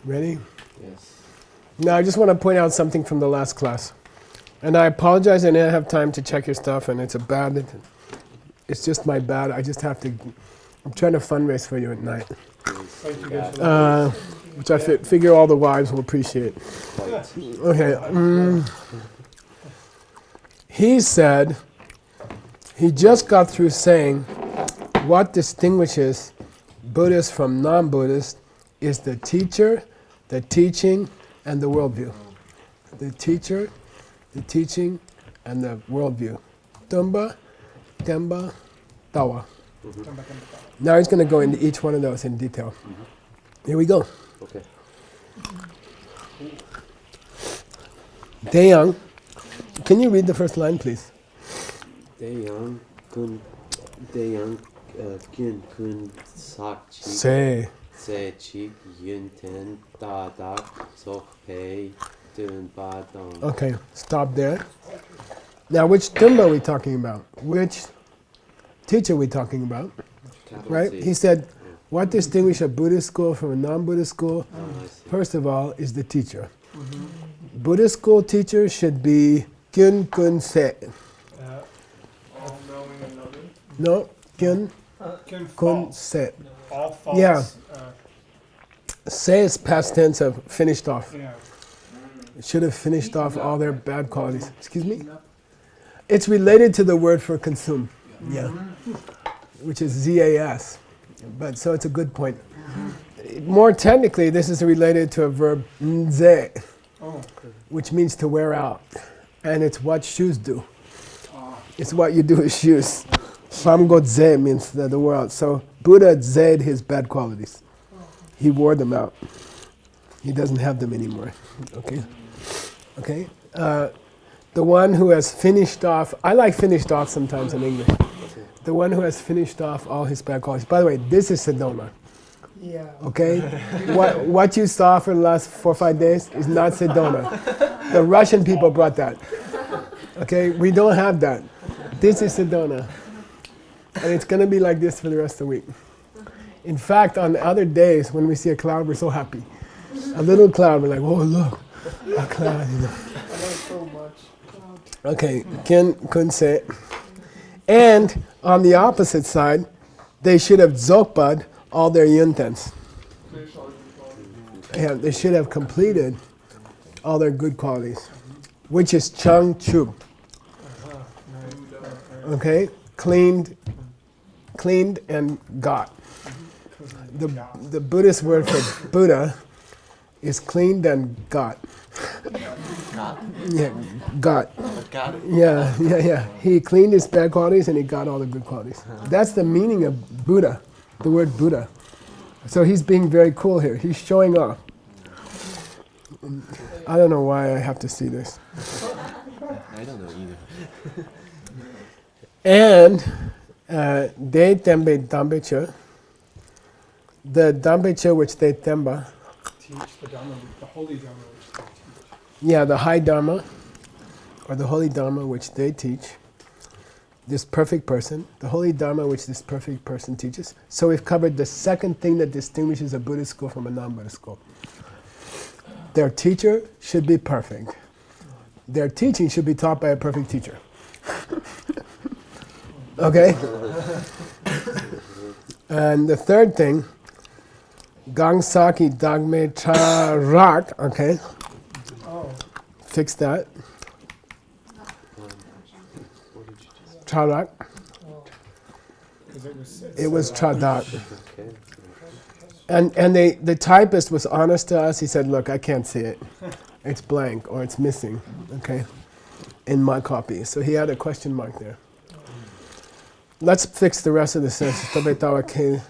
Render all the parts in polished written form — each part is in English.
Ready? Yes. Now I just want to point out something from the last class. And I apologize I didn't have time to check your stuff, and it's just my bad. I just have to, I'm trying to fundraise for you at night. Thank you guys. Which I figure all the wives will appreciate. Okay. He said, he just got through saying what distinguishes Buddhists from non-Buddhists is the teacher, the teaching, and the worldview. The teacher, the teaching, and the worldview. Tumba, Temba, Tawa. Now he's going to go into each one of those in detail. Here we go. Okay. Deyang. Can you read the first line, please? Deyang kun sakchi se chi yun ten da da sok pei dun ba dong. Okay, stop there. Now, which Tumba are we talking about? Which teacher are we talking about? Right? He said, what distinguishes a Buddhist school from a non-Buddhist school? First of all, is the teacher. Buddhist school teacher should be Gyun Kun Se. All knowing and loving. No, Gyun Kun Se. All faults. Yeah. Se is past tense of finished off. Yeah. It should have finished off all their bad qualities. Excuse me? It's related to the word for consume. Yeah. Which is ZAS. But so it's a good point. More technically, this is related to a verb nze, which means to wear out. And it's what shoes do. It's what you do with shoes. Samgo ze means the wear out. So Buddha zed his bad qualities. He wore them out. He doesn't have them anymore. Okay? Okay? The one who has finished off, I like finished off sometimes in English. The one who has finished off all his bad qualities. By the way, this is Siddhanta. Yeah. Okay? What you saw for the last 4 or 5 days is not Siddhanta. The Russian people brought that. Okay? We don't have that. This is Siddhanta. And it's going to be like this for the rest of the week. In fact, on other days when we see a cloud, we're so happy. A little cloud, we're like, oh, look, a cloud. You know. I learned so much. Okay, Ken couldn't say it. And on the opposite side, they should have dzogpad all their yuntens. Yeah, they should have completed all their good qualities, which is chung chu. Okay, cleaned and got. The Buddhist word for Buddha is cleaned and got. Yeah, got. Got it. Yeah. He cleaned his bad qualities and he got all the good qualities. That's the meaning of Buddha, the word Buddha. So he's being very cool here. He's showing off. I don't know why I have to see this. I don't know either. And De Tembe Dambecha, the Dambecha which they Temba, Teach the Dharma, the holy Dharma which they teach. yeah, the high Dharma, or the holy Dharma which they teach, this perfect person, the holy Dharma which this perfect person teaches. So we've covered the second thing that distinguishes a Buddhist school from a non-Buddhist school. Their teacher should be perfect. Their teaching should be taught by a perfect teacher. Okay? And the third thing, Gangsaki Dagme Charak, okay? Fix that. Charak. It was Chadak. And the typist was honest to us. He said, look, I can't see it. It's blank or it's missing, okay, in my copy. So he had a question mark there. Let's fix the rest of the sentence. Tabetawa ke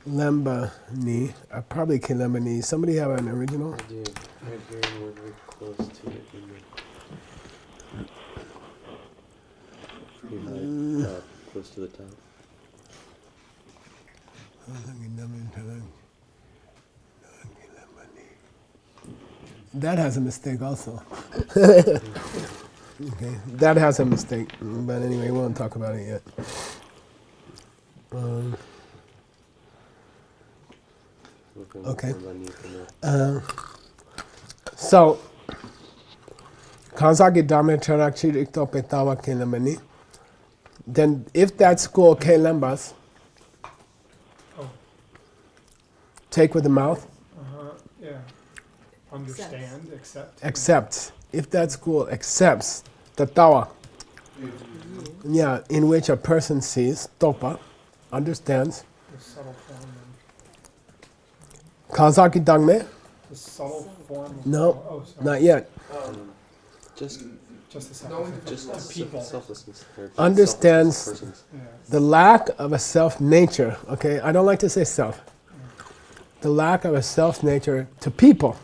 lemba ni. Probably ke lemba ni. Somebody have an original? I do. Right here, we're very close to it. Close to the top. That has a mistake also. Okay, that has a mistake, but anyway, we won't talk about it yet. Okay. 많이 있구나. So, Kansaki Dharma Charakchi Rikto Petawa Kelamani. Then, if that school Kelambas, Oh, take with the mouth, yeah. Understand, accept. accepts. If that school accepts the Tawa, yeah, in which a person sees, Topa, understands, The subtle form. Kansaki Dangme, The subtle form. Of No, Oh, sorry. not yet, Just Just the subtle. just people. selflessness. or Understands- selflessness of persons. Yeah. the lack of a self nature, okay? I don't like to say self. The lack of a self nature to people.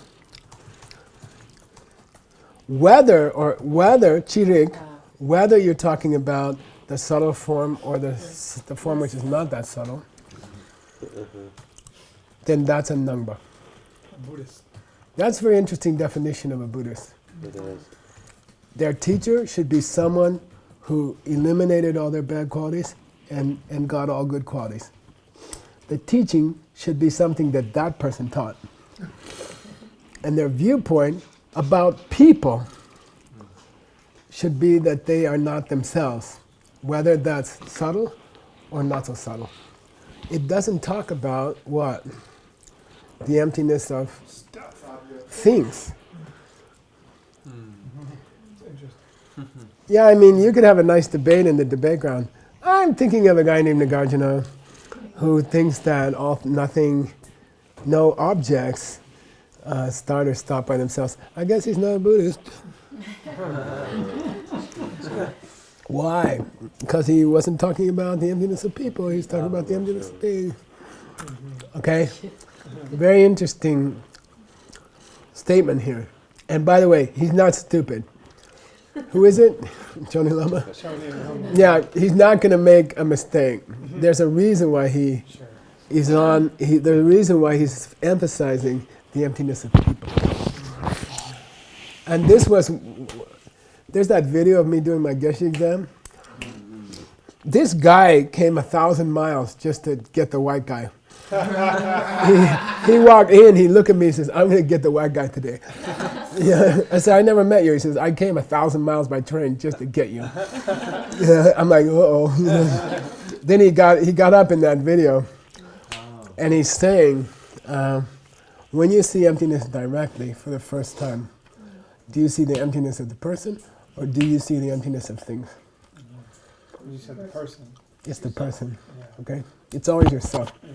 Whether chirik, whether you're talking about the subtle form or the form which is not that subtle, then that's a nangba. A Buddhist. That's a very interesting definition of a Buddhist. It is. Their teacher should be someone who eliminated all their bad qualities and got all good qualities. The teaching should be something that that person taught. And their viewpoint about people should be that they are not themselves, whether that's subtle or not so subtle. It doesn't talk about what? The emptiness of Stuff. things. It's interesting. Yeah, I mean, you could have a nice debate in the debate ground. I'm thinking of a guy named Nagarjuna who thinks that nothing, no objects start or stop by themselves. I guess he's not a Buddhist. Why? Because he wasn't talking about the emptiness of people, he was talking about the emptiness of things. Okay? Very interesting statement here. And by the way, he's not stupid. Who is it? Johnny Lama? Showing you. Yeah, he's not going to make a mistake. There's a reason why he Sure. is on. There's a reason why he's emphasizing the emptiness of people. And this was. There's that video of me doing my Geshe exam. This guy came 1,000 miles just to get the white guy. He walked in, he looked at me and says, I'm going to get the white guy today. Yeah. I said, I never met you. He says, I came 1,000 miles by train just to get you. Yeah. I'm like, uh-oh. Then he got up in that video and he's saying, when you see emptiness directly for the first time, do you see the emptiness of the person or do you see the emptiness of things? You said the person. It's the person, Yeah. okay? It's always yourself. Yeah.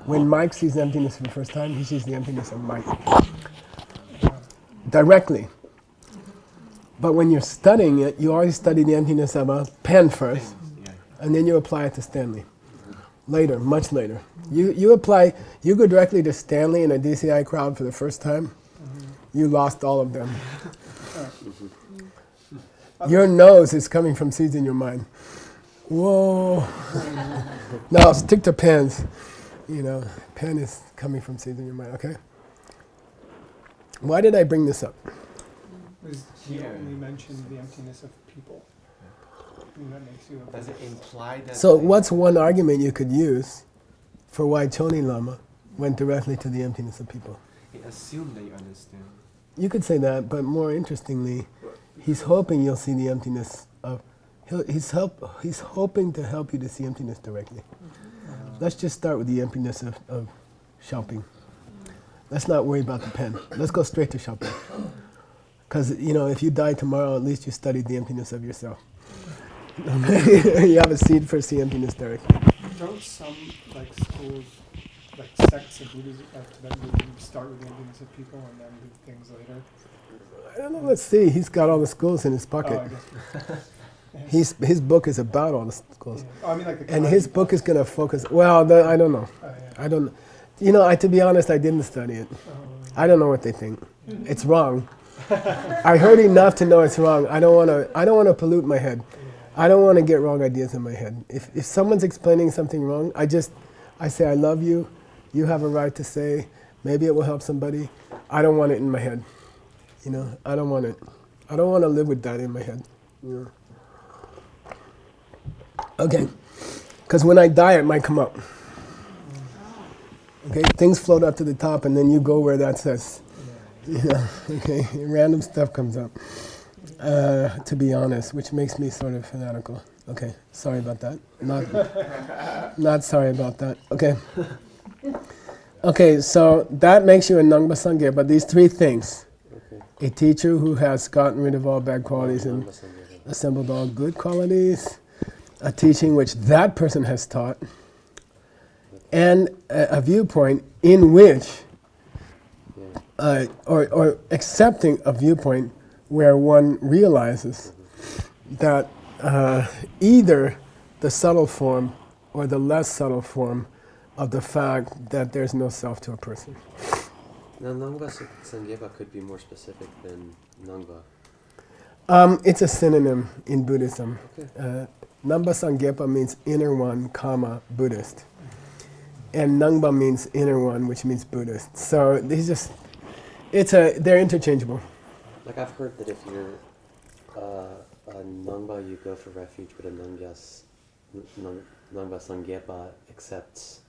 When Mike sees emptiness for the first time, he sees the emptiness of Mike. Directly. But when you're studying it, you always study the emptiness of a pen first, and then you apply it to Stanley. Later, much later. You go directly to Stanley in a DCI crowd for the first time, you lost all of them. Your nose is coming from seeds in your mind. Whoa. No, stick to pens. You know, pen is coming from seeds in your mind, okay? Why did I bring this up? Was he only mentioned the emptiness of people? And that makes you a Does it imply that? So what's one argument you could use for why Choni Lama went directly to the emptiness of people? He assumed that you understand. You could say that, but more interestingly, he's hoping you'll see the emptiness of. He's hoping to help you to see emptiness directly. Let's just start with the emptiness of shopping. Let's not worry about the pen. Let's go straight to shopping. Because, you know, if you die tomorrow, at least you studied the emptiness of yourself. You have a seed for see emptiness directly. Don't some schools, sects of Buddhism, Tibetan Buddhism, start with the emptiness of people and then do things later? I don't know, let's see. He's got all the schools in his pocket. Oh, I guess. His book is about all the schools. Yeah. Oh, I mean, like the And his Kanji book is going to focus, well, I don't know. Oh, yeah. I don't, you know, to be honest, I didn't study it. Oh, I don't know what they think. It's wrong. I heard enough to know it's wrong. I don't want to pollute my head. I don't want to get wrong ideas in my head. If someone's explaining something wrong, I say, I love you. You have a right to say, maybe it will help somebody. I don't want it in my head. You know, I don't want it. I don't want to live with that in my head. You know. Okay. Because when I die, it might come up. Okay, things float up to the top, and then you go where that says. You know, okay, random stuff comes up. To be honest, which makes me sort of fanatical. Okay, sorry about that. Not sorry about that. Okay. Okay, so that makes you a Nangpa Sangye, but these three things. Okay. A teacher who has gotten rid of all bad qualities and Nangpa Sangye. assembled all good qualities. A teaching which that person has taught. And a viewpoint in which, or accepting a viewpoint where one realizes that either the subtle form or the less subtle form of the fact that there's no self to a person. Now, Nangpa Sangyepa could be more specific than Nangpa. It's a synonym in Buddhism. Okay. Nangpa Sangyepa means inner one, comma, Buddhist. And Nangpa means inner one, which means Buddhist. So they're interchangeable. Like I've heard that if you're a Nangpa, you go for refuge, but a Nangpa Sangyepa accepts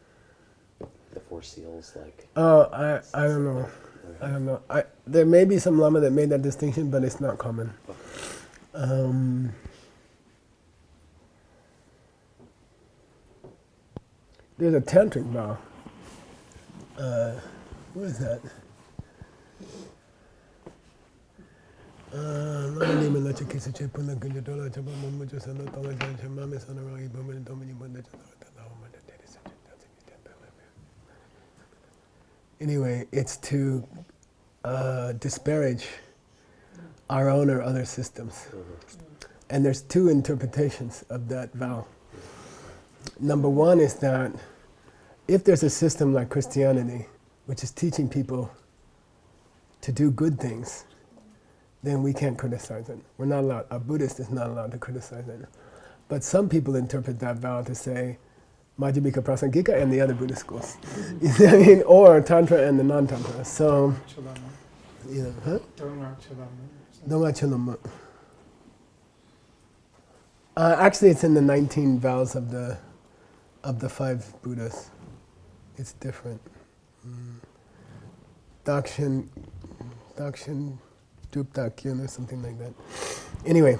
the four seals. Like I don't know. I don't know. There may be some Lama that made that distinction, but it's not common. There's a tantric vow. What is that? Anyway, it's to disparage our own or other systems. And there's two interpretations of that vow. Number one is that if there's a system like Christianity, which is teaching people to do good things, then we can't criticize it. We're not allowed, a Buddhist is not allowed to criticize it. But some people interpret that vow to say Majjhimika Prasangika and the other Buddhist schools. You see what I mean? Or Tantra and the non-Tantra. So, you know, huh? Dhamma Chulama. Actually, it's in the 19 vows of the 5 Buddhas. It's different. Dakshin, Duptakyan or something like that. Anyway,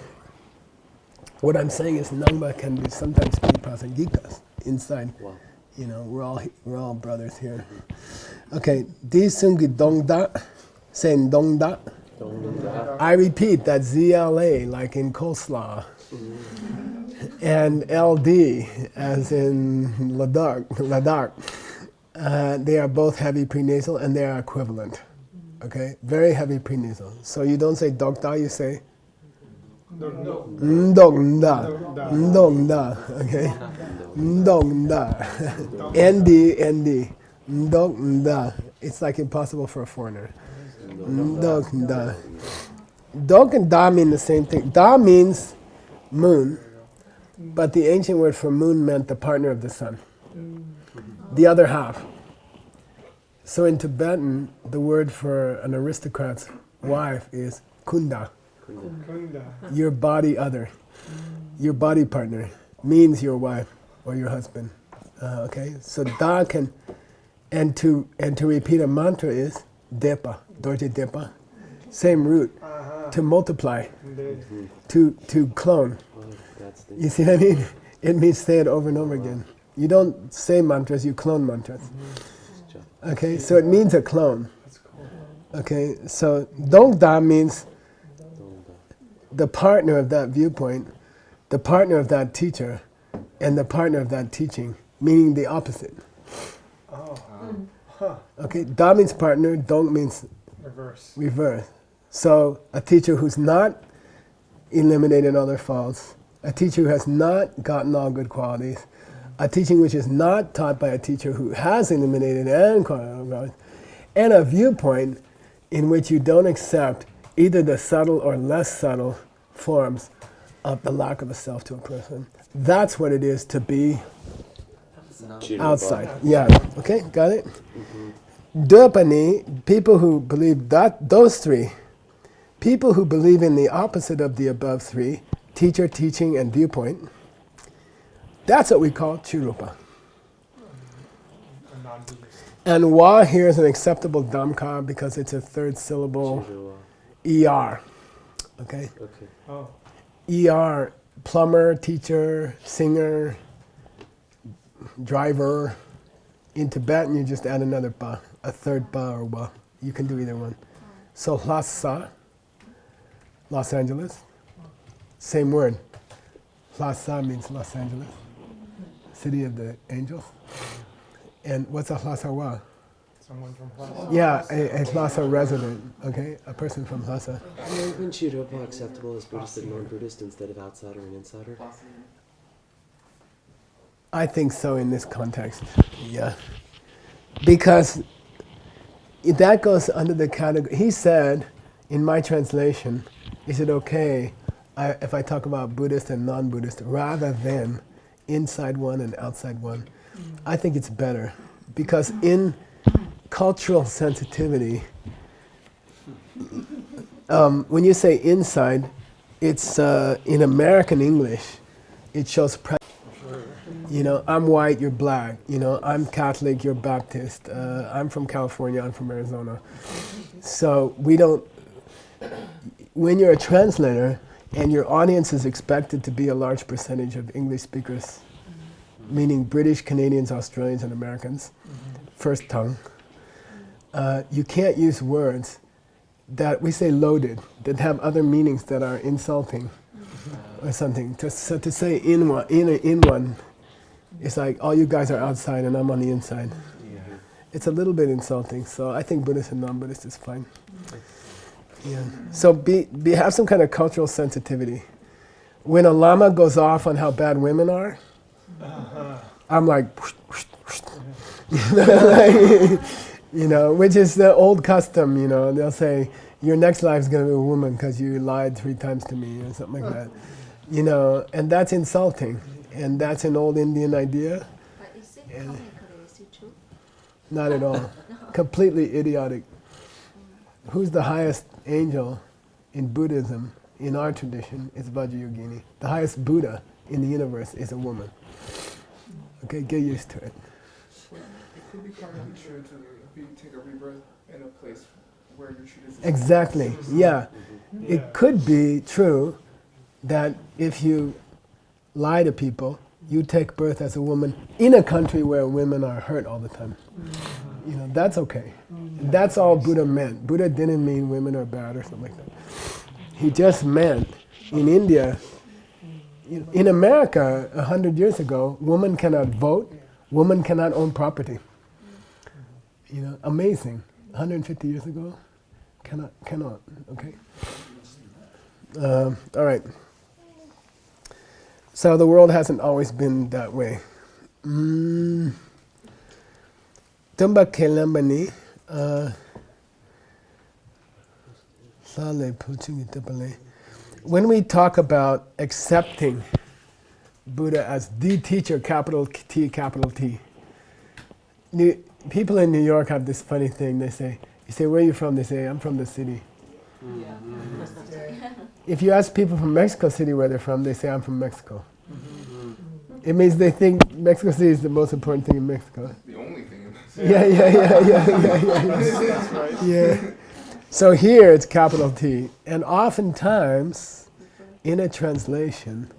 what I'm saying is Nangpa can be sometimes be Prasangikas inside. wow. You know, we're all brothers here. Okay, Di Sungi Dongda, saying Dongda. I repeat that ZLA, like in coleslaw. And LD, as in Ladakh. They are both heavy prenasal and they are equivalent. Okay, very heavy prenasal. So you don't say Dokda, you say Ndongda. Ndongda. Okay, Ndongda. ND. Ndongda. It's like impossible for a foreigner. Ndongda. Dok and Da mean the same thing. Da means moon, but the ancient word for moon meant the partner of the sun, the other half. So in Tibetan, the word for an aristocrat's wife is kunda. Your body other, your body partner means your wife or your husband. Okay, so Da can, and to repeat a mantra is depa, dorje depa, same root, to multiply, to clone. You see what I mean? It means say it over and over again. You don't say mantras, you clone mantras. Okay, so it means a clone. Okay, so Dongda means the partner of that viewpoint, the partner of that teacher, and the partner of that teaching, meaning the opposite. Okay, Da means partner, Dong means reverse. So a teacher who's not eliminated all their faults, a teacher who has not gotten all good qualities, a teaching which is not taught by a teacher who has eliminated and qualities, and a viewpoint in which you don't accept either the subtle or less subtle forms of the lack of a self to a person. That's what it is to be outside. Yeah, okay, got it? Dopani, people who believe that, those three, people who believe in the opposite of the above three, teacher, teaching, and viewpoint, that's what we call Chirupa. And wa here is an acceptable damka because it's a third syllable er. Okay? Okay. Oh, Er, plumber, teacher, singer, driver. In Tibetan, you just add another ba, a third ba or wa. You can do either one. So Lhasa, Los Angeles, same word. Lhasa means Los Angeles, city of the angels. And what's a Lhasa wa? someone from Plaza. Yeah, a Lhasa resident, okay? A person from Lhasa. Isn't Chiropa acceptable as Buddhist and non-Buddhist instead of outsider and insider? I think so in this context, yeah. Because that goes under the category, he said, in my translation, is it okay if I talk about Buddhist and non-Buddhist rather than inside one and outside one? I think it's better because in cultural sensitivity, when you say inside, it's in American English, it shows you know, I'm white, you're black. You know, I'm Catholic, you're Baptist. I'm from California, I'm from Arizona. So we don't, when you're a translator and your audience is expected to be a large percentage of English speakers, meaning British, Canadians, Australians, and Americans, first tongue, you can't use words that we say loaded, that have other meanings that are insulting or something. So to say in one, it's like all you guys are outside and I'm on the inside. Yeah. It's a little bit insulting, so I think Buddhist and non-Buddhist is fine. Yeah. So have some kind of cultural sensitivity. When a lama goes off on how bad women are, I'm like, you know, which is the old custom, you know. They'll say, your next life is going to be a woman because you lied 3 times to me or something like that. You know, and that's insulting. And that's an old Indian idea. But is it comically, is it true? Not at all. Completely idiotic. Who's the highest angel in Buddhism, in our tradition, is Vajrayogini. The highest Buddha in the universe is a woman. Okay, get used to it. It could be karmically true to take a rebirth in a place where you're treated as Exactly, yeah. It could be true that if you lie to people, you take birth as a woman in a country where women are hurt all the time. You know, that's okay. That's all Buddha meant. Buddha didn't mean women are bad or something like that. He just meant, in India, in America 100 years ago, women cannot vote, women cannot own property. You know, amazing. 150 years ago, cannot, okay? All right. So the world hasn't always been that way. Tumba kelambani, when we talk about accepting Buddha as the teacher, capital T, capital T, people in New York have this funny thing. They say, you say, where are you from? They say, I'm from the city. If you ask people from Mexico City where they're from, they say, I'm from Mexico. It means they think Mexico City is the most important thing in Mexico. the only thing in this. Yeah. So here it's capital T. And oftentimes, in a translation,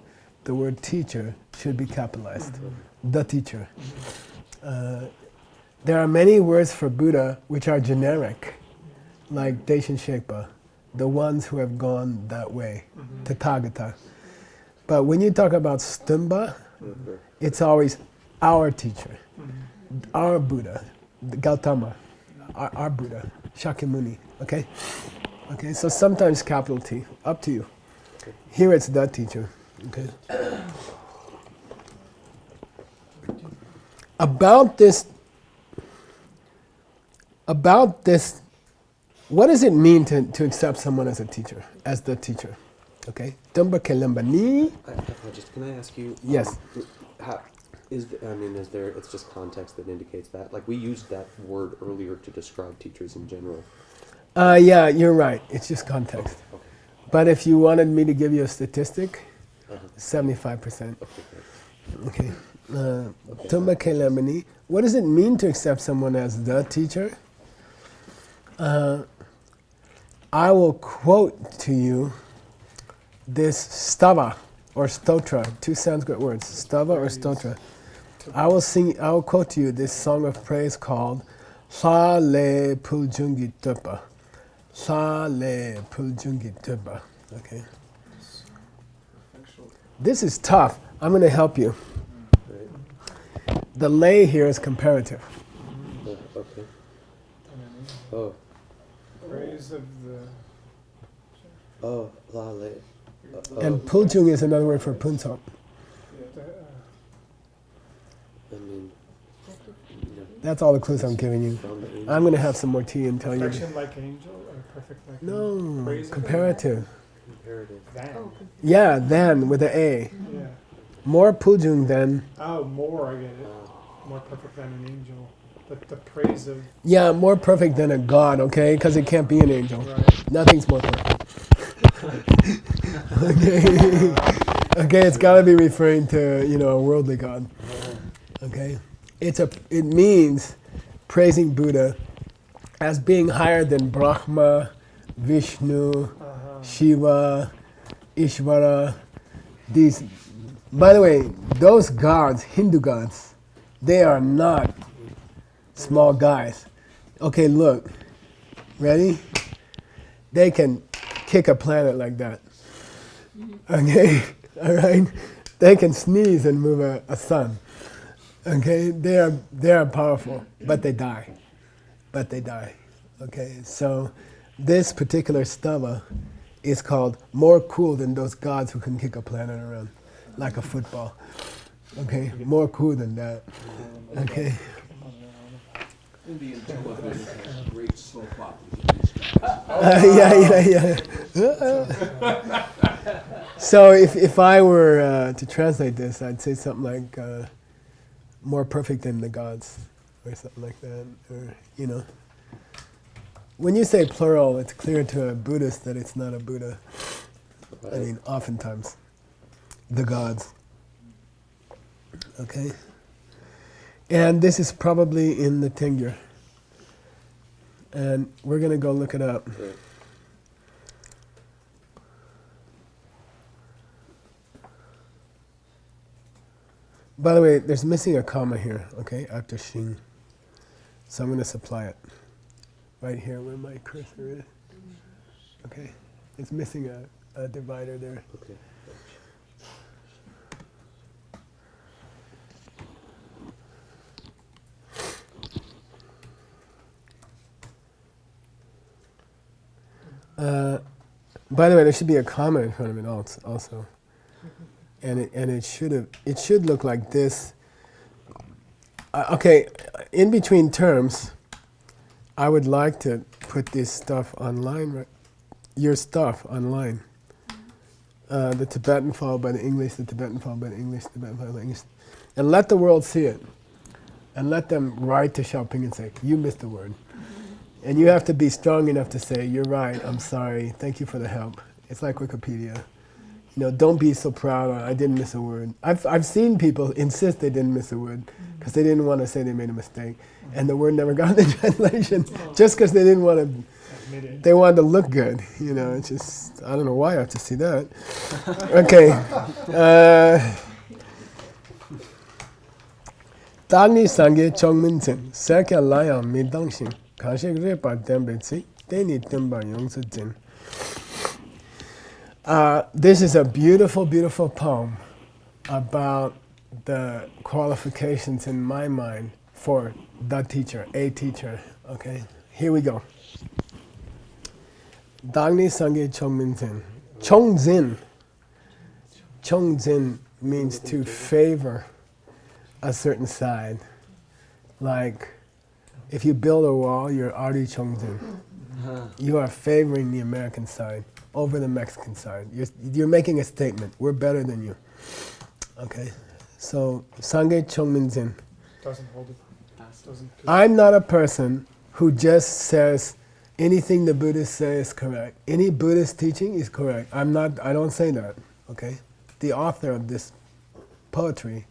the word teacher should be capitalized. The teacher. There are many words for Buddha which are generic, like Daishin Shekpa, the ones who have gone that way, Tathagata. But when you talk about Stumba, it's always our teacher, our Buddha, Gautama, our Buddha, Shakyamuni, okay? Okay, so sometimes capital T, up to you. Here it's the teacher, okay? About this, what does it mean to accept someone as a teacher, as the teacher? Okay? Tumba kelambani. I apologize. Can I ask you? Yes. Is there? It's just context that indicates that. Like we used that word earlier to describe teachers in general. Yeah, you're right. It's just context. Okay. But if you wanted me to give you a statistic, 75%. Okay. Okay. Tumba Kelemani. What does it mean to accept someone as the teacher? I will quote to you this stava or stotra, two Sanskrit words, stava or stotra. I will quote to you this song of praise called Sa Le Puljungi Tupa. Sa Le Puljungi Tupa. Okay. This is tough. I'm going to help you. Right. The lay here is comparative. Okay. And then Oh. praise of the. Oh. La le. And Puljung is another word for Punsok. I mean. That's all the clues I'm giving you. From the angels. I'm going to have some more tea and tell you. Perfection like angel or perfect like angel? No, Praise of comparative. Comparative. Than. Oh, Yeah, than with an A. Yeah. More Puljung than. Oh, more, I get it. More perfect than an angel. But the praise of. Yeah, more perfect than a god, okay? Because it can't be an angel. Right. Nothing's more perfect. Okay. Okay, it's got to be referring to, a worldly god. Okay? It means praising Buddha as being higher than Brahma, Vishnu, Shiva, Ishvara. These, by the way, those gods, Hindu gods, they are not small guys. Okay, look. Ready? They can kick a planet like that. Okay? All right? They can sneeze and move a sun. Okay? They are powerful, but they die. But they die. Okay? So this particular stava is called more cool than those gods who can kick a planet around like a football. Okay? More cool than that. Okay? Indian television has great soap operas. Yeah. So if I were to translate this, I'd say something like more perfect than the gods, or something like that. Or when you say plural, it's clear to a Buddhist that it's not a Buddha. I mean, oftentimes, the gods. Okay. And this is probably in the Tengyur. And we're going to go look it up. Right. By the way, there's missing a comma here, okay, after Shin. So I'm going to supply it. Right here where my cursor is. Okay. It's missing a divider there. Okay. By the way, there should be a comma in front of it also. And it should look like this. Okay, in between terms, I would like to put this stuff online, right? Your stuff online. The Tibetan followed by the English, the Tibetan followed by the English, Tibetan followed by the English. And let the world see it. And let them write to Xiaoping and say, you missed the word. And you have to be strong enough to say, you're right, I'm sorry, thank you for the help. It's like Wikipedia. Don't be so proud, I didn't miss a word. I've seen people insist they didn't miss a word because they didn't want to say they made a mistake. And the word never got the translation just because they didn't want to, they wanted to look good. It's just, I don't know why I have to see that. Okay. Tani Sangye Chongminchen, Serkya Layang Midangshin, Kashik Repa Dembetsi, Deni Timba Yongsa. This is a beautiful, beautiful poem about the qualifications in my mind for the teacher, a teacher. Okay, here we go. Dagni Sangye Chongminzen. Chongzin. Chongzin means to favor a certain side. Like, if you build a wall, you're Ari Chongzin. You are favoring the American side over the Mexican side. You're making a statement. We're better than you. Okay? So, Sangye Chongminzin. Doesn't hold it. Doesn't. I'm not a person who just says anything the Buddhists say is correct. Any Buddhist teaching is correct. I don't say that. Okay? The author of this poetry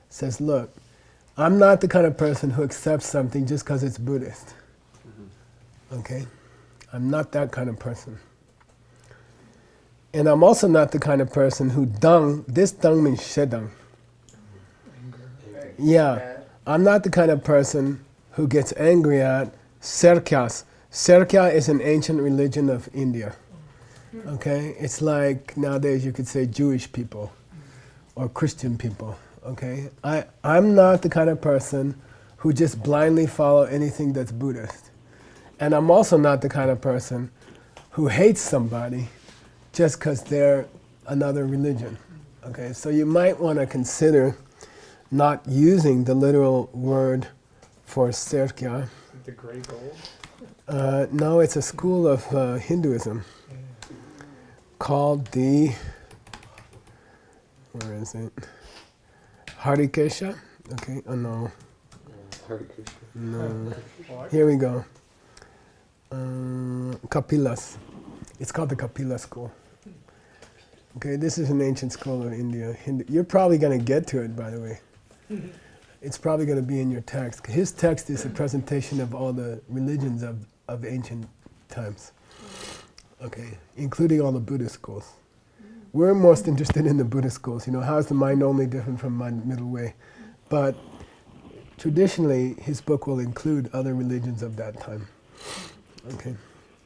says, look, I'm not the kind of person who accepts something just because it's Buddhist. Okay? I'm not that kind of person. And I'm also not the kind of person who this dung means shedang. Yeah. Mad. I'm not the kind of person who gets angry at serkyas. Serkya is an ancient religion of India. Okay? It's like nowadays you could say Jewish people or Christian people. Okay? I'm not the kind of person who just blindly follow anything that's Buddhist. And I'm also not the kind of person who hates somebody just because they're another religion. Okay? So you might want to consider not using the literal word for serkya. The gray gold. No, it's a school of Hinduism called the, where is it? Harikesha? Okay, oh no, Hare Krishna. no. What? Here we go. Kapilas. It's called the Kapila school. Okay, this is an ancient school of India. You're probably going to get to it, by the way. It's probably going to be in your text. His text is a presentation of all the religions of ancient times. Okay, including all the Buddhist schools. We're most interested in the Buddhist schools. You know, how is the mind only different from mind middle way? But traditionally, his book will include other religions of that time. Okay.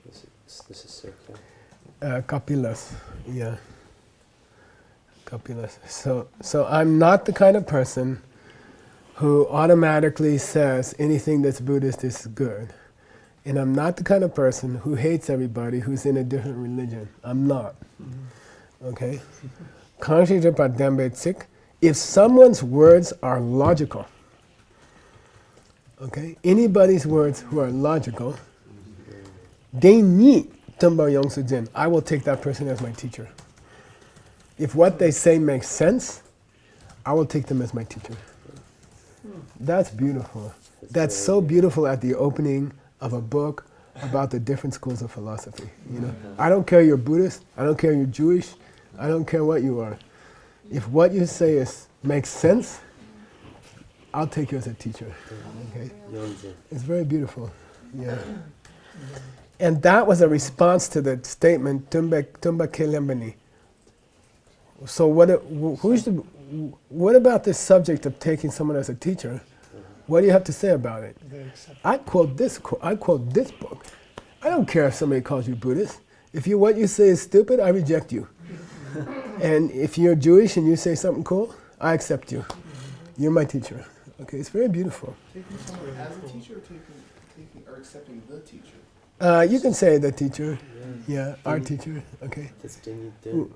This is Circa. Kapilas, yeah. Kapilas. So I'm not the kind of person who automatically says anything that's Buddhist is good. And I'm not the kind of person who hates everybody who's in a different religion. I'm not. Okay? If someone's words are logical, okay, anybody's words who are logical, they need I will take that person as my teacher. If what they say makes sense, I will take them as my teacher. That's beautiful. That's so beautiful at the opening of a book about the different schools of philosophy. You know, I don't care you're Buddhist, I don't care you're Jewish, I don't care what you are. If what you say makes sense, I'll take you as a teacher. Okay? It's very beautiful. Yeah. And that was a response to the statement Tumba Kelembani. So what about this subject of taking someone as a teacher? What do you have to say about it? I quote this book. I don't care if somebody calls you Buddhist. If what you say is stupid, I reject you. And if you're Jewish and you say something cool, I accept you. You're my teacher. Okay, it's very beautiful. Taking someone as a teacher or taking or accepting the teacher? You can say the teacher. Yeah, our teacher. Okay. Distinguished.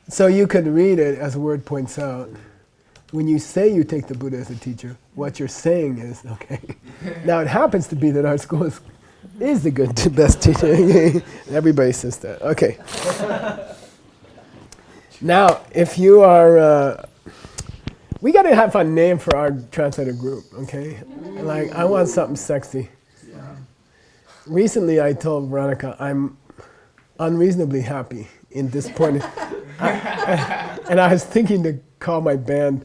So you could read it as the word points out. When you say you take the Buddha as a teacher, what you're saying is, okay. Now it happens to be that our school is the best teacher. Everybody says that. Okay. Now, if you are, we got to have a name for our translator group, okay? Like, I want something sexy. Recently I told Veronica I'm unreasonably happy in this point. And I was thinking to call my band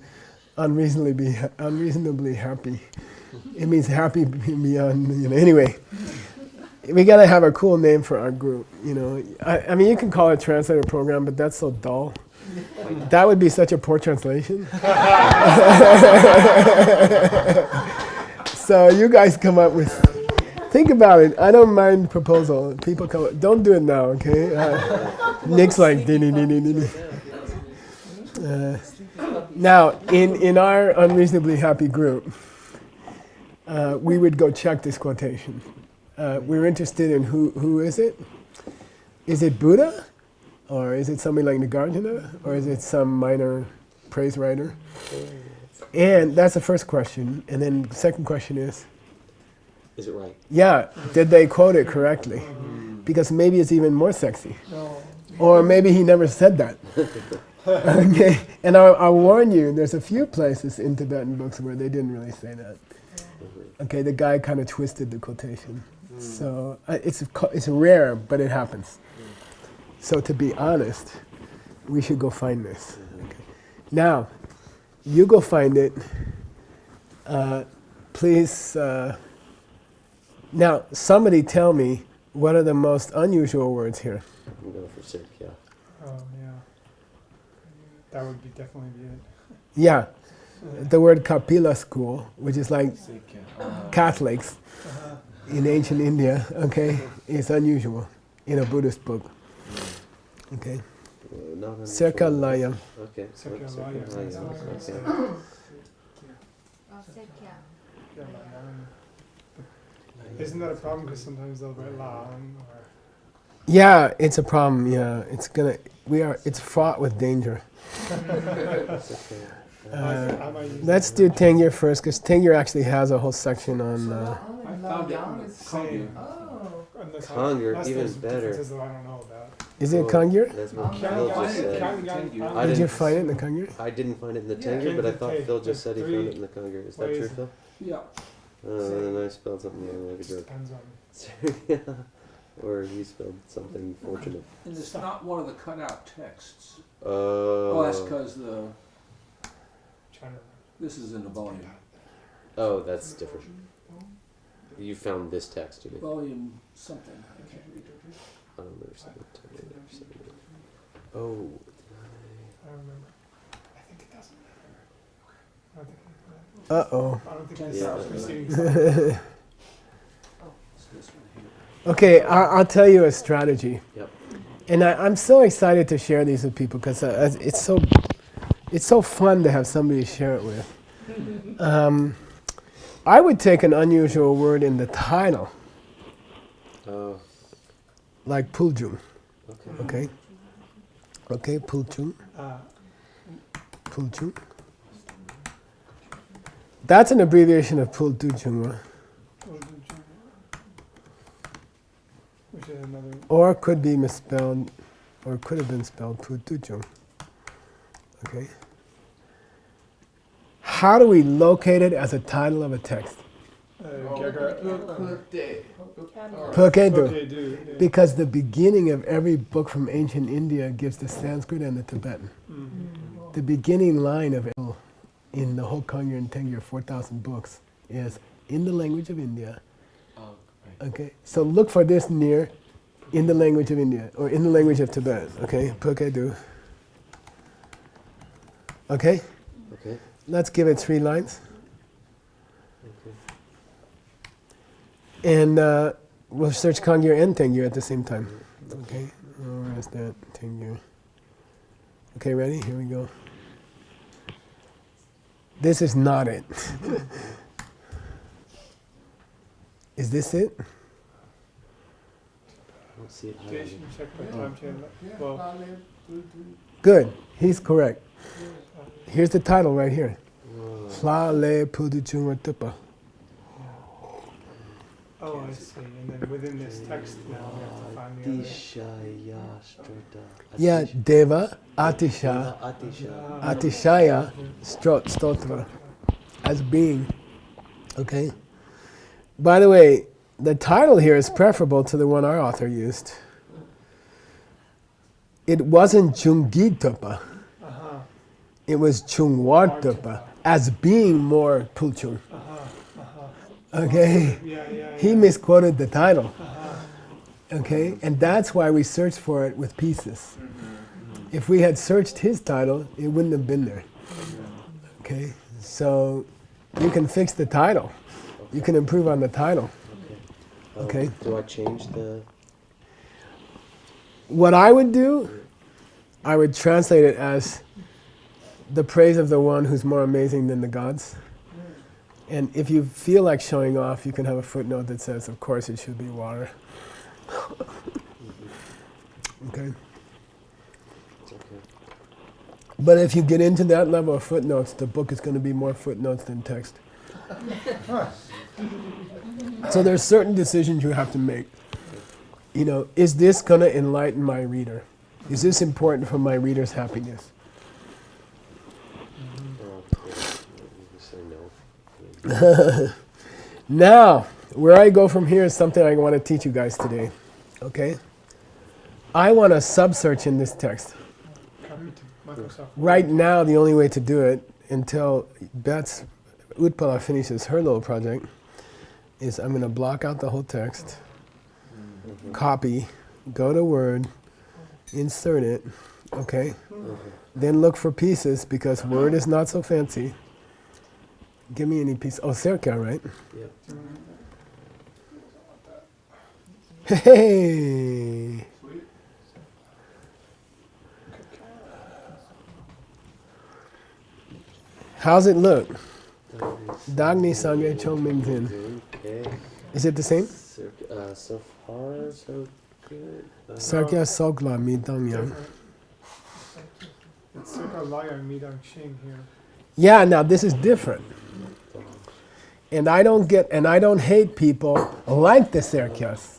unreasonably happy. It means happy beyond, you know. Anyway, we gotta have a cool name for our group, you know. I mean, you can call it a translator program, but that's so dull. That would be such a poor translation. So you guys come up with, think about it. I don't mind proposal. People come up, don't do it now, okay? Nick's like, now, in our unreasonably happy group, we would go check this quotation. We're interested in who is it? Is it Buddha? Or is it somebody like Nagarjuna? Or is it some minor praise writer? And that's the first question. And then the second question is it right? Yeah, did they quote it correctly? Because maybe it's even more sexy. No. Or maybe he never said that. Okay, and I'll warn you, there's a few places in Tibetan books where they didn't really say that. Okay, the guy kind of twisted the quotation. So it's rare, but it happens. So to be honest, we should go find this. Okay. Now, you go find it. Please. Now, somebody tell me what are the most unusual words here? I'm going for Sikh, yeah. Oh, yeah. That would be definitely be it. Yeah, the word Kapila school, which is like Sick, Catholics in ancient India, okay, is unusual in a Buddhist book. Okay, Not unusual. Circa Laya. Okay. Circa Circa Laya, Laya, that's what I was okay. Oh, sick, yeah. Yeah, isn't that a problem? Because sometimes they'll write lang or. Yeah, it's a problem. Yeah, it's fraught with danger. It's okay. I might use Let's that do word. Tengyur first, because Tengyur actually has a whole section on. I found it in the Same. Kongyu. Unless Kongyu, unless even there's better. differences that I don't know about. Is it Well, Kangyur? That's what Can Phil I find just it? said. I Did you didn't find it in the Kangyur? I didn't find it in the Yeah. Tengyur, but I thought Okay, Phil just said he there's found it in the Kongyu. Is that true, ways. Phil? Yeah. Then I spelled something wrong like a Just jerk. depends on. Yeah. Or you spelled something fortunate. And it's not one of the cutout texts. Oh. Oh, that's because Trying to. this is in the volume. Oh, that's different. You found this text, you mean? Volume something. I can't read it. I don't understand it. Oh. I don't remember. I think it doesn't matter. I don't think. Uh-oh. I don't think Yeah. it's preceding It's this one here. Okay, I'll tell you a strategy. Yep. And I'm so excited to share these with people because it's so fun to have somebody to share it with. I would take an unusual word in the title, Oh. like puljung. Okay. Okay. Okay, puljung. Puljung. That's an abbreviation of puldujung, Which is another. or could be misspelled, or could have been spelled puldujung. Okay. How do we locate it as a title of a text? Purkedu. Okay, do. Yeah. Because the beginning of every book from ancient India gives the Sanskrit and the Tibetan. Mhm. The beginning line of in the whole Kongyu and Tengyur 4,000 books is in the language of India. Oh, right. Okay, so look for this near in the language of India or in the language of Tibet. Okay, Purkedu. Okay, Okay. let's give it 3 lines. Okay. And we'll search Kongyu and Tengyur at the same time. Okay, where is that? Tengyur. Okay, ready? Here we go. This is not it. Is this it? I don't see it highlighted. Jason, check my time channel. Well, Good, he's correct. Here's the title right here. Whoa. Hla le puduchunga tupa. oh, I see. And then within this text now we have to find the other. Atishayashtrata. Yeah, Deva, Atisha, Atisha. Atishaya, Stotra, as being. Okay? By the way, the title here is preferable to the one our author used. It wasn't Chungitupa, Uh-huh. it was Chungwartupa, as being more Pulchung. Uh-huh. Okay? Yeah, yeah, He yeah. misquoted the title. Uh-huh. Okay? And that's why we searched for it with pieces. If we had searched his title, it wouldn't have been there. Okay? So you can fix the title. You can improve on the title. Okay. Do I change the? What I would do, I would translate it as the praise of the one who's more amazing than the gods. And if you feel like showing off, you can have a footnote that says, of course, it should be water. Okay. It's okay. But if you get into that level of footnotes, the book is going to be more footnotes than text. So there's certain decisions you have to make. You know, is this going to enlighten my reader? Is this important for my reader's happiness? Oh, yeah. You say no. Now, where I go from here is something I want to teach you guys today. Okay? I want to sub-search in this text. Copy to Microsoft. Right now, the only way to do it until Utpala finishes her little project is I'm going to block out the whole text, copy, go to Word, insert it, okay? Then look for pieces because Word is not so fancy. Give me any piece. Oh, Serka, right? Yep. Hey! How's it look? Dagni Sangye Chong Ming Zin. Okay. Is it the same? So far, so good. Sarkya Sogla Mi Dang Yang. It's Circa Liar Midang Shing here. Yeah, now this is different. And I don't hate people like the Serkyas.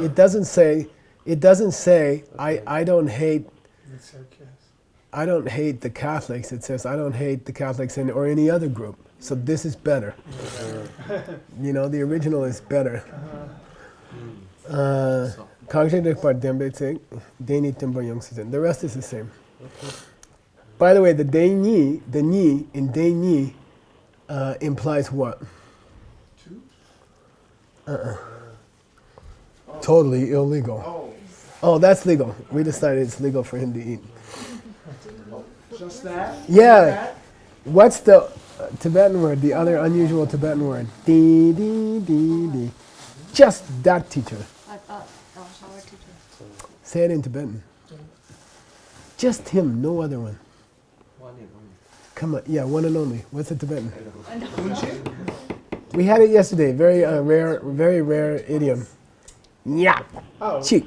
It doesn't say I don't hate The Circus. I don't hate the Catholics. It says I don't hate the Catholics or any other group. So this is better. You know, the original is better. The rest is the same. By the way, the ni in day ni implies what? Totally illegal. Oh, that's legal. We decided it's legal for him to eat. Just that? Yeah. What's the Tibetan word? The other unusual Tibetan word? Di di di di. Just that, teacher. Our teacher. Say it in Tibetan. Just him, no other one. One and only. Come on, yeah, one and only. What's the Tibetan? We had it yesterday. Very rare idiom. Nyak. Oh, Chik.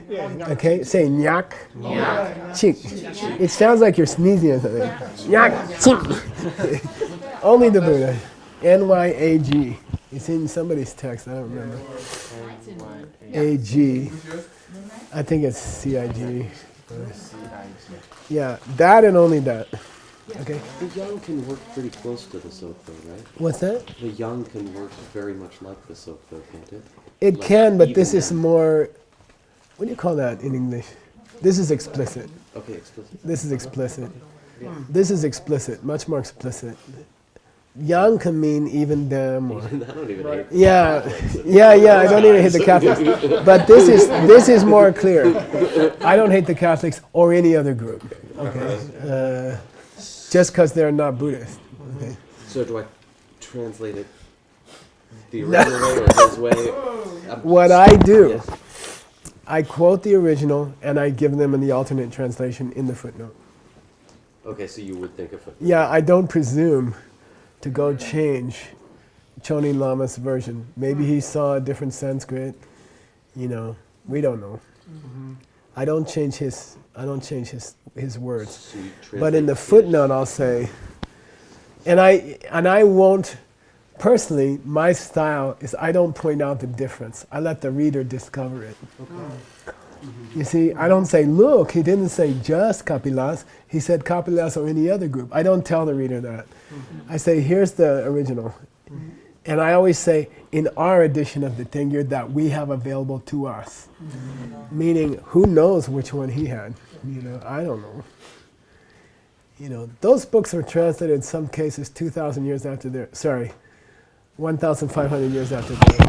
yeah. Okay, say nyak. Chik. It sounds like you're sneezing or something. Nyak. Chik. Only the Buddha. N-Y-A-G. It's in somebody's text. I don't remember. A-G. I think it's C-I-G. Yeah, that and only that. Okay. The yang can work pretty close to the soap though, right? What's that? The yang can work very much like the soap though, can't it? It Like can, but even this is then. more. What do you call that in English? This is explicit. Okay, explicit. This is explicit. This is explicit, much more explicit. Yang can mean even them or. I don't even hate Yeah, I don't even hate the Catholics. But this is more clear. I don't hate the Catholics or any other group. Okay. Just because they're not Buddhist. Okay. So do I translate it the original way or his way? What I do, Yes. I quote the original and I give them in the alternate translation in the footnote. Okay, so you would think of it. Yeah, I don't presume to go change Chonin Lama's version. Maybe he saw a different Sanskrit. You know, we don't know. I don't change his words. So you But in translate the his. footnote, I'll say, and I won't. Personally, my style is I don't point out the difference. I let the reader discover it. You see, I don't say, look, he didn't say just Kapilas. He said Kapilas or any other group. I don't tell the reader that. I say, here's the original. And I always say, in our edition of the Tengyur that we have available to us. Meaning, who knows which one he had? You know, I don't know. You know, those books were translated in some cases 2,000 years after their, 1,500 years after their.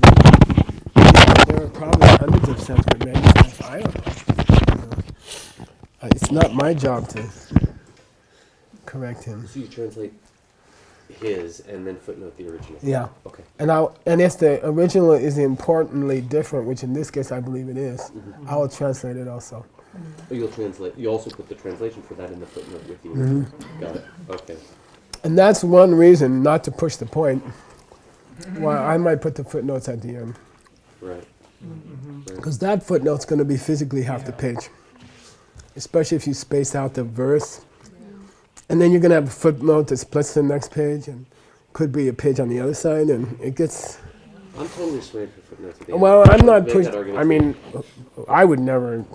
There were probably hundreds of Sanskrit manuscripts. I don't know. You know. It's not my job to correct him. So you translate his and then footnote the original. Yeah. Okay. And if the original is importantly different, which in this case I believe it is, I will translate it also. Oh, you'll translate. You also put the translation for that in the footnote with the original. Got it. Okay. And that's one reason, not to push the point, why I might put the footnotes at the end. Right. Because that footnote's going to be physically half the page. Especially if you space out the verse. And then you're going to have a footnote that splits the next page, and could be a page on the other side, and it gets. I'm totally swayed for footnotes at the Well, end. I'm not Make pushing. that argument I mean, I would never No,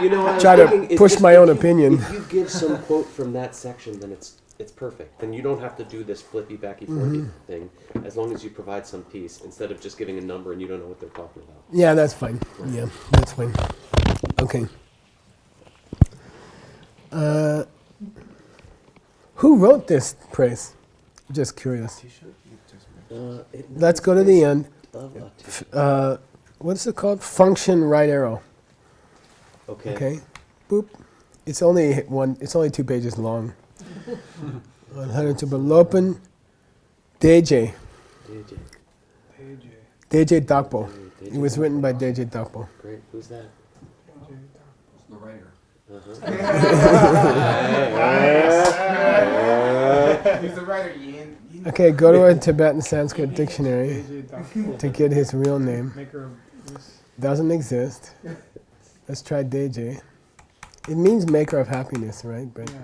you know what I was try thinking? to It's push just my if own you- opinion. If you give some quote from that section, then it's perfect. Then you don't have to do this flippy backy forthy thing, as long as you provide some piece instead of just giving a number and you don't know what they're talking about. Yeah, that's fine. Yeah, that's fine. Okay. Who wrote this praise? Just curious. Let's go to the end. What's it called? Function right arrow. Okay. Boop. It's only 2 pages long. 102. Lopen Deje. Deje Dakpo. It was written by Deje Dakpo. Great. Who's that? The writer. He's the writer, Yin. Okay, go to a Tibetan Sanskrit dictionary to get his real name. Maker of this. Doesn't exist. Let's try Deje. It means maker of happiness, right? But Yeah.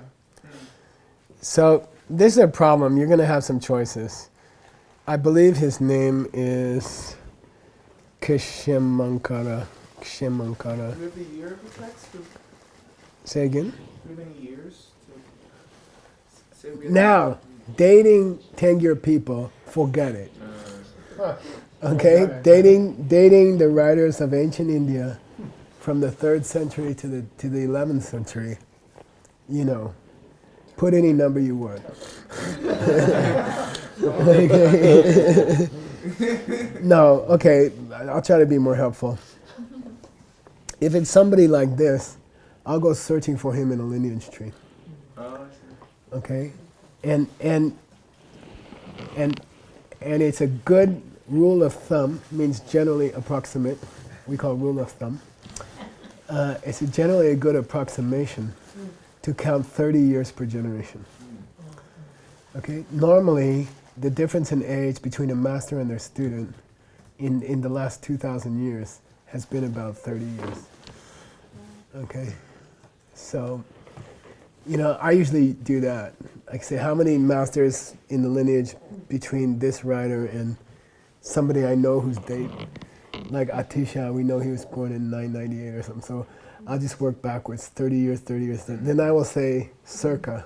so this is a problem. You're going to have some choices. I believe his name is Kshimankara. Kshimankara. Do we have the year of the text? Say again? Do we have any years? To say we have Now, dating Tengyur people, forget it. Okay? Dating the writers of ancient India from the 3rd century to the 11th century, you know, put any number you want. Okay. No, okay, I'll try to be more helpful. If it's somebody like this, I'll go searching for him in a lineage tree. Okay? And it's a good rule of thumb, means generally approximate. We call rule of thumb. It's generally a good approximation to count 30 years per generation. Okay? Normally, the difference in age between a master and their student in the last 2,000 years has been about 30 years. Okay? So, you know, I usually do that. Like say, how many masters in the lineage between this writer and somebody I know whose date, like Atisha, we know he was born in 998 or something. So I'll just work backwards, 30 years, 30 years. Then I will say circa.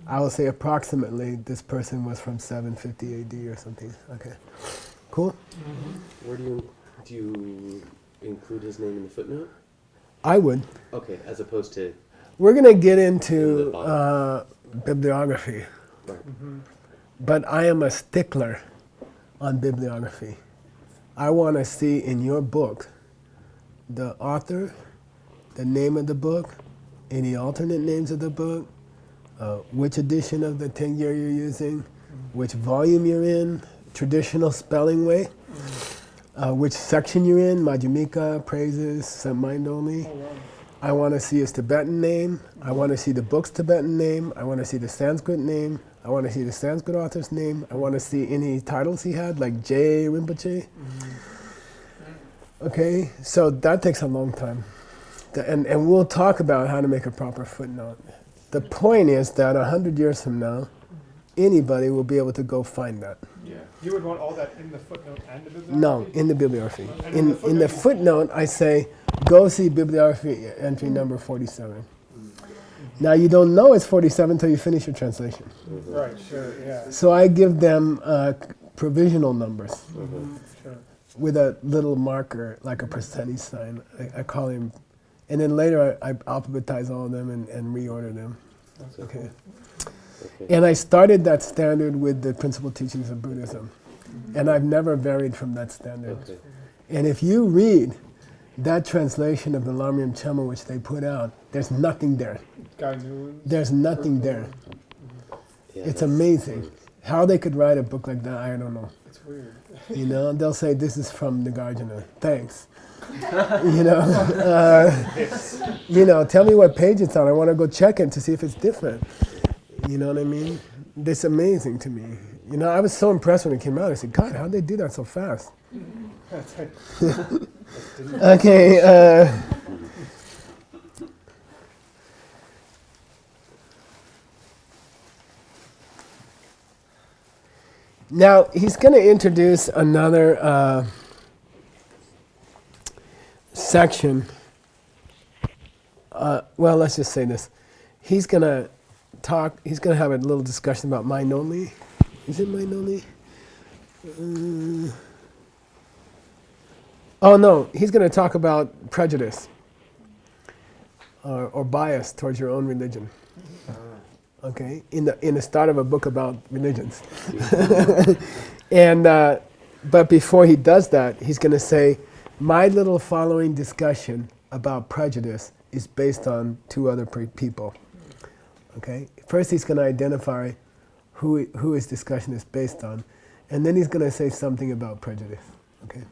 I will say approximately this person was from 750 AD or something. Okay, cool? Where do you include his name in the footnote? I would. Okay, as opposed to We're going to get into In the bibliography, right. but I am a stickler on bibliography. I want to see in your book the author, the name of the book, any alternate names of the book, which edition of the Tengyur you're using, which volume you're in, traditional spelling way, which section you're in, Madhyamika, praises, some mind only. I want to see his Tibetan name. I want to see the book's Tibetan name. I want to see the Sanskrit name. I want to see the Sanskrit author's name. I want to see any titles he had, like J. Rinpoche. Okay, so that takes a long time. And we'll talk about how to make a proper footnote. The point is that 100 years from now, anybody will be able to go find that. Yeah. You would want all that in the footnote and the bibliography? No, in the bibliography. And In the footnote, I say, go see bibliography entry number 47. Now, you don't know it's 47 until you finish your translation. Right, sure, yeah. So I give them provisional numbers Sure. with a little marker, like a percentage sign. I call him, and then later I alphabetize all of them and reorder them. Okay. And I started that standard with the principal teachings of Buddhism. And I've never varied from that standard. Okay. And if you read that translation of the Lamrim Chema which they put out, there's nothing there. Guy Newlands? There's nothing there. Yeah, It's that's- amazing. How they could write a book like that, I don't know. It's weird. You know, they'll say, this is from Nagarjuna. Thanks. You know, tell me what page it's on. I want to go check it to see if it's different. You know what I mean? It's amazing to me. You know, I was so impressed when it came out. I said, God, how'd they do that so fast? That's right. Okay. Now, he's going to introduce another section. Well, let's just say this. He's going to have a little discussion about mind only. Is it mind only? Oh no, he's going to talk about prejudice or bias towards your own religion. okay, in the start of a book about religions. And but before he does that, he's going to say, my little following discussion about prejudice is based on two other people. Okay, first he's going to identify who his discussion is based on, and then he's going to say something about prejudice. Okay,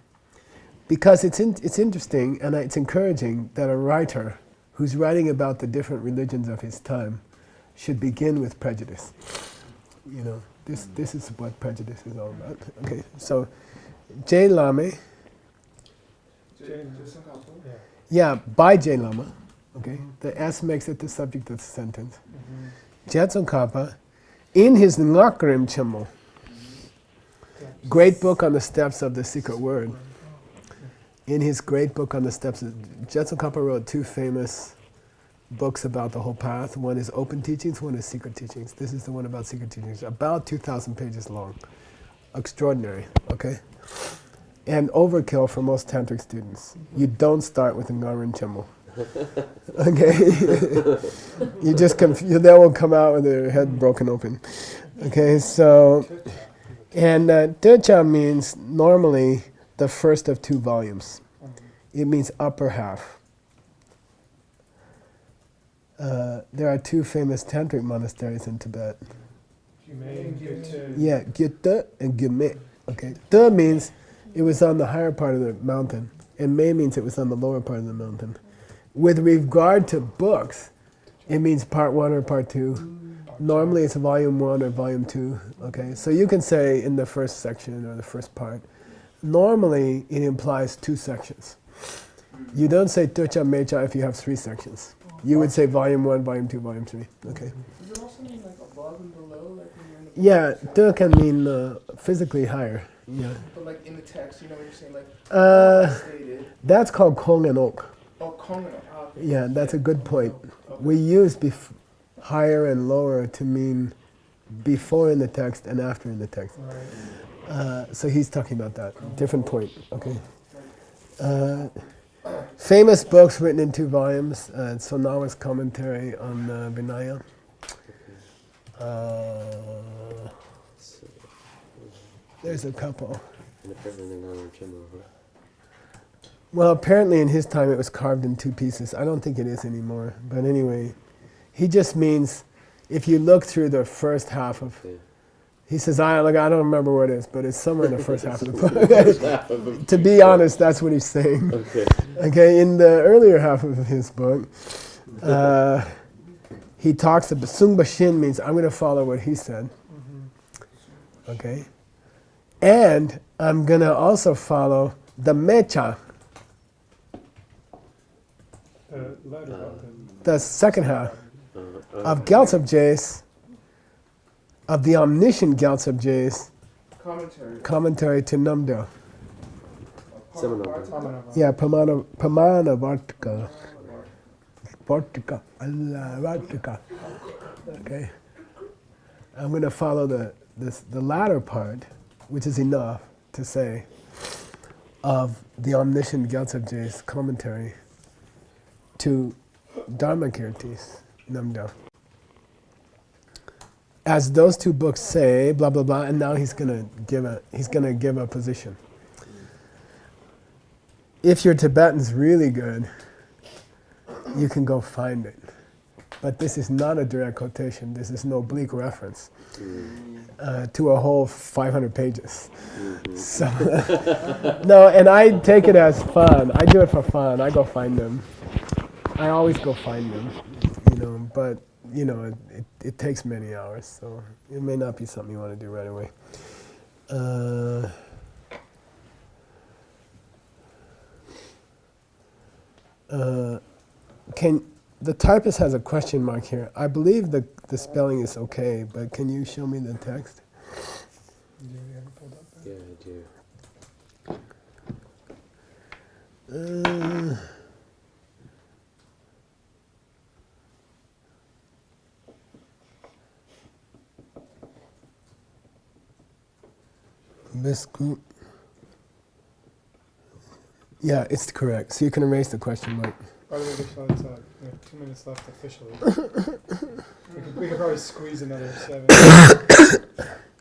because it's interesting and it's encouraging that a writer who's writing about the different religions of his time should begin with prejudice. You know, this is what prejudice is all about. Okay, so J. Lame, yeah, by J. Lama. Okay, the S makes it the subject of the sentence. Jetson Kappa, in his Ngakrim Chimo, great book on the steps of the secret word. In his great book on the steps, Jetson Kappa wrote two famous books about the whole path. One is Open Teachings, one is Secret Teachings. This is the one about Secret Teachings, about 2,000 pages long. Extraordinary, okay? And overkill for most tantric students. You don't start with a Ngarin Chemo. Okay? You just they will come out with their head broken open. Okay, so, and Decha means normally the first of two volumes. It means upper half. There are two famous tantric monasteries in Tibet. Yeah, Gyutta and Gyume. Okay, Da means it was on the higher part of the mountain, and Me means it was on the lower part of the mountain. With regard to books, it means part 1 or part 2. Normally it's volume 1 or volume 2. Okay, so you can say in the first section or the first part. Normally it implies 2 sections. You don't say Tucha Mecha if you have 3 sections. You would say volume 1, volume 2, volume 3. Okay. Is it also mean like above and below, like when you're in the Yeah, Tu can mean physically higher. Yeah. But like in the text, you know what you're saying, like stated. That's called Kong and Ok. Oh, Kongan. Yeah, that's a good point. We use higher and lower to mean before in the text and after in the text. So he's talking about that. Different point. Okay. Famous books written in 2 volumes. Sonawa's commentary on Vinaya. There's a couple. Well, apparently in his time it was carved in 2 pieces. I don't think it is anymore. But anyway, he just means if you look through the first half of... He says, I don't remember where it is, but it's somewhere in the first half of the book. To be honest, that's what he's saying. Okay, in the earlier half of his book, he talks about... Sung Bashin means I'm going to follow what he said. Okay? And I'm going to also follow the Mecha. The second half of Gyaltsab Jay's, of the omniscient Gyaltsab Jay's commentary to Namdo. Yeah, Pramana Vartika. Vartika. Vartika. Okay. I'm going to follow the latter part, which is enough to say, of the omniscient Gyaltsab Jay's commentary to Dharmakirti's Namdo. As those 2 books say, blah blah blah, and now he's gonna give a position. If your Tibetan's really good, you can go find it. But this is not a direct quotation. This is an oblique reference to a whole 500 pages. So no, and I take it as fun. I do it for fun. I go find them. I always go find them, but it takes many hours, so it may not be something you want to do right away. The typist has a question mark here. I believe the spelling is okay, but can you show me the text? Yeah, I do. This group. Yeah, it's correct. So you can erase the question mark. By the way, Vishal, it's 2 minutes left officially. we could probably squeeze another 7.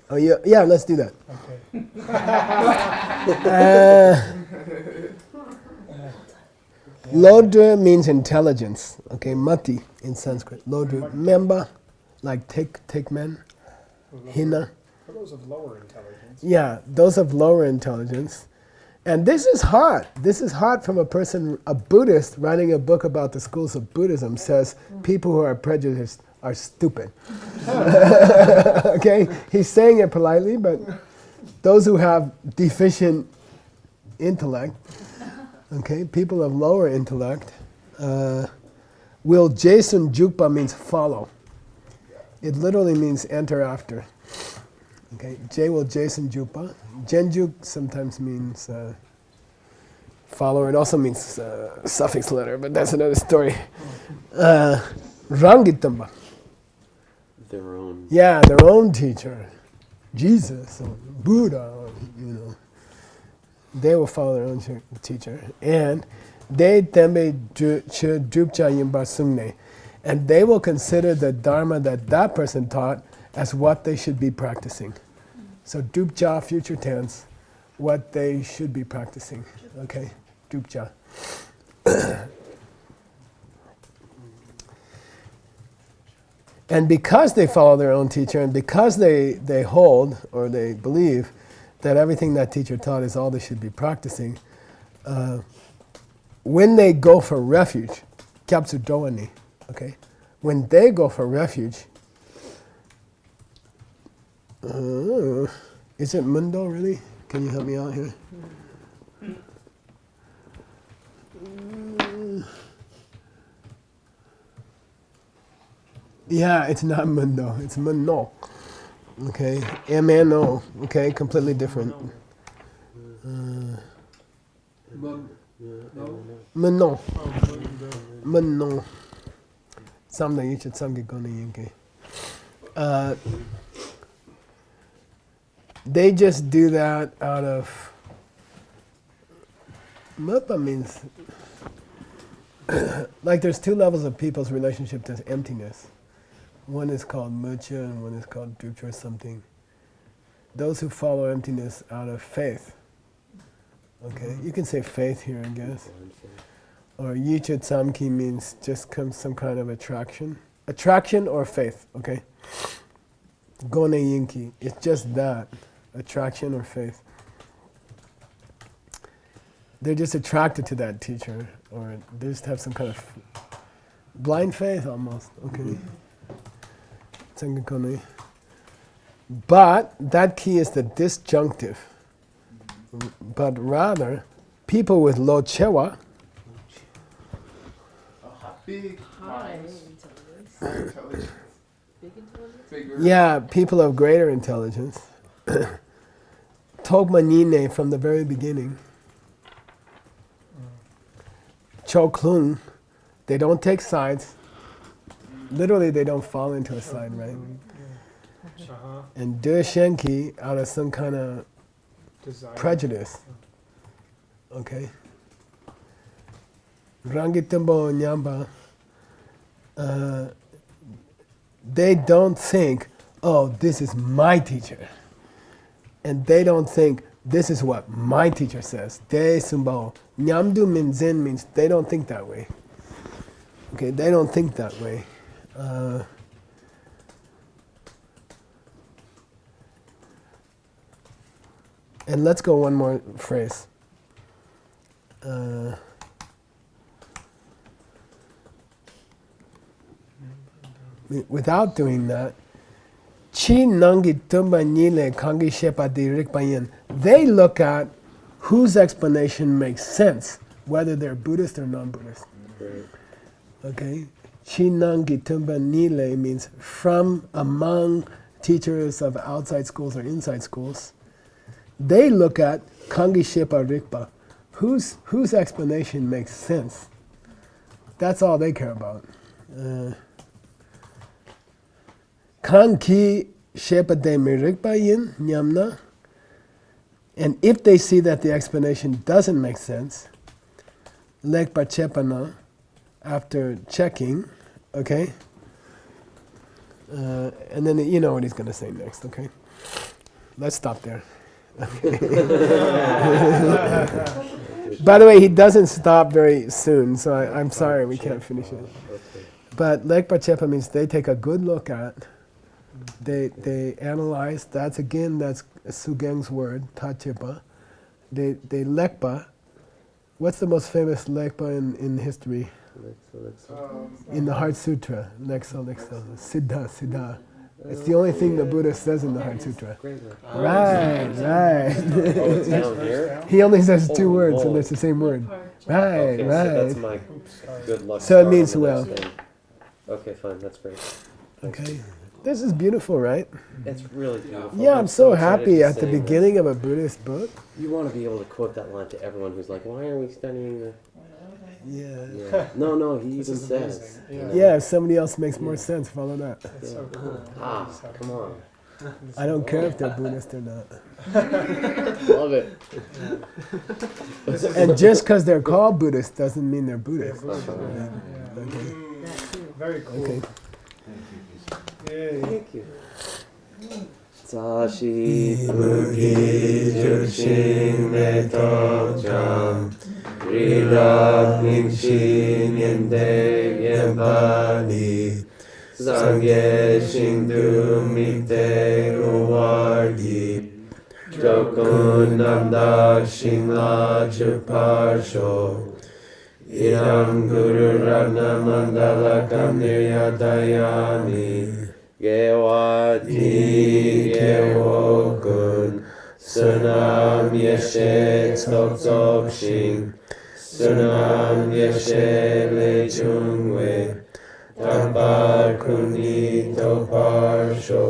Oh yeah, let's do that. Okay. Lodra means intelligence. Okay, mati in Sanskrit. Lodra, member, like take men. Hina. For those of lower intelligence. Yeah, those of lower intelligence. And this is hard. This is hard from a Buddhist writing a book about the schools of Buddhism says people who are prejudiced are stupid. Okay, he's saying it politely, but those who have deficient intellect, okay, people of lower intellect, will Jason Jukpa means follow. It literally means enter after. Okay, J will Jason Jukpa. Genjuk sometimes means follower. It also means suffix letter, but that's another story. Rangitamba. Their own. Yeah, their own teacher, Jesus or Buddha, or, they will follow their own teacher, and they tembe drupcha yimba sungne, and they will consider the dharma that person taught as what they should be practicing. So drupcha, future tense, what they should be practicing. Okay, drupcha. And because they follow their own teacher, and because they hold or they believe that everything that teacher taught is all they should be practicing, when they go for refuge, kyapsu doani, okay, when they go for refuge, is it mundo really? Can you help me out here? Yeah, it's not mundo, it's mundo. Okay, M-N-O, okay, completely different. Mundo. Mundo. Something you should samge goni yinke. They just do that out of Mapa means like there's two levels of people's relationship to emptiness. One is called mucha and one is called drupcha or something. Those who follow emptiness out of faith. Okay, you can say faith here, I guess. Or yicha tsamki means just some kind of attraction. Attraction or faith, okay? Gone yinki, it's just that. Attraction or faith. They're just attracted to that teacher, or they just have some kind of blind faith almost, okay? But that key is the disjunctive. But rather, people with low chewa, Big minds. High intelligence. Bigger. yeah, people of greater intelligence, Togmanine from the very beginning, Choklung, they don't take sides. Literally, they don't fall into a side, right? And De Shenki out of some kind of Desire. prejudice. Okay? Rangitumbo Nyamba, they don't think, oh, this is my teacher. And they don't think, this is what my teacher says. De Sumbo. Nyamdu Minzin means they don't think that way. Okay, they don't think that way. And let's go one more phrase. Without doing that, Chi Nangi Tumba Nile Kangi Shepa Di Rikpayin, they look at whose explanation makes sense, whether they're Buddhist or non-Buddhist. Okay? Chi Nangi Tumba Nile means from among teachers of outside schools or inside schools. They look at Kangi Shepa Rikpa, whose explanation makes sense. That's all they care about. Kanki Shepa de Mirikpa Yin Nyamna. And if they see that the explanation doesn't make sense, Lekpa Chepana, after checking, okay? And then you know what he's going to say next, okay? Let's stop there. By the way, he doesn't stop very soon, so I'm sorry we can't finish it. Okay. But Lekpa Chepa means they take a good look at, they analyze, that's Sugeng's word, Ta Chepa. They Lekpa. What's the most famous Lekpa in history? In the Heart Sutra, Leksa. Siddha. It's the only thing the Buddha says in the Heart Sutra. Great look. Right. Oh, it's down here? He only says two Holy words, and moly. it's the same word. Right, Okay, so that's right. my good luck. So it star means on the well. next thing. Okay, fine, that's great. Thanks. Okay. This is beautiful, right? It's really beautiful. Yeah, I'm so excited happy to at the sing this. beginning of a Buddhist book. You want to be able to quote that line to everyone who's like, why are we studying the... Yeah. Yeah. No, he This even is says. amazing. Yeah, if somebody else makes more sense, follow that. That's so cool. Ah, come on. I don't care if they're Buddhist or not. Love it. And just because they're called Buddhist doesn't mean they're Buddhist. Yeah. Okay. Very cool. Okay. Yay. Thank you. Sashi Buddhi Jushin Netojam Ridak Ninshin Yende Yembani Sangye Shindu Mikte Uwargi Jokun Namdak Shingla Chuparsho Iram Guru Ragna Mandala Kamniryadayami Gewati Gewokun Sunam Yeshe Tsok Tsok Shing Sunam Yeshe Le Chungwe Tabar Kuni Topar Sho.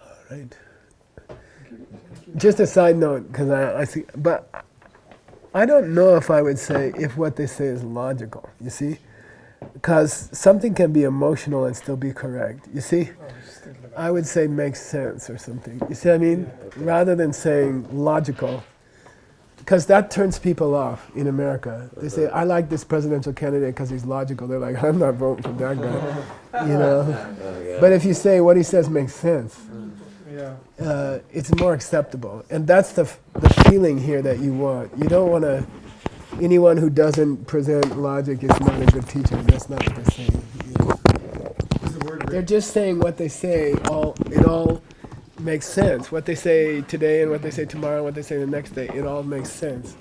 All right. Just a side note, because I see, but I don't know if I would say if what they say is logical, you see? Because something can be emotional and still be correct, you see? I was just thinking about I would say makes sense or something, you see what I mean? Rather than saying logical, because that turns people off in America. They say, I like this presidential candidate because he's logical. They're like, I'm not voting for that guy, you know? Oh, yeah. But if you say what he says makes sense, Yeah. it's more acceptable. And that's the feeling here that you want. You don't want to, anyone who doesn't present logic is not a good teacher. That's not what they're saying. You know? Is the word They're just saying what they say, it all makes sense. What they say today and what they say tomorrow and what they say the next day, it all makes sense.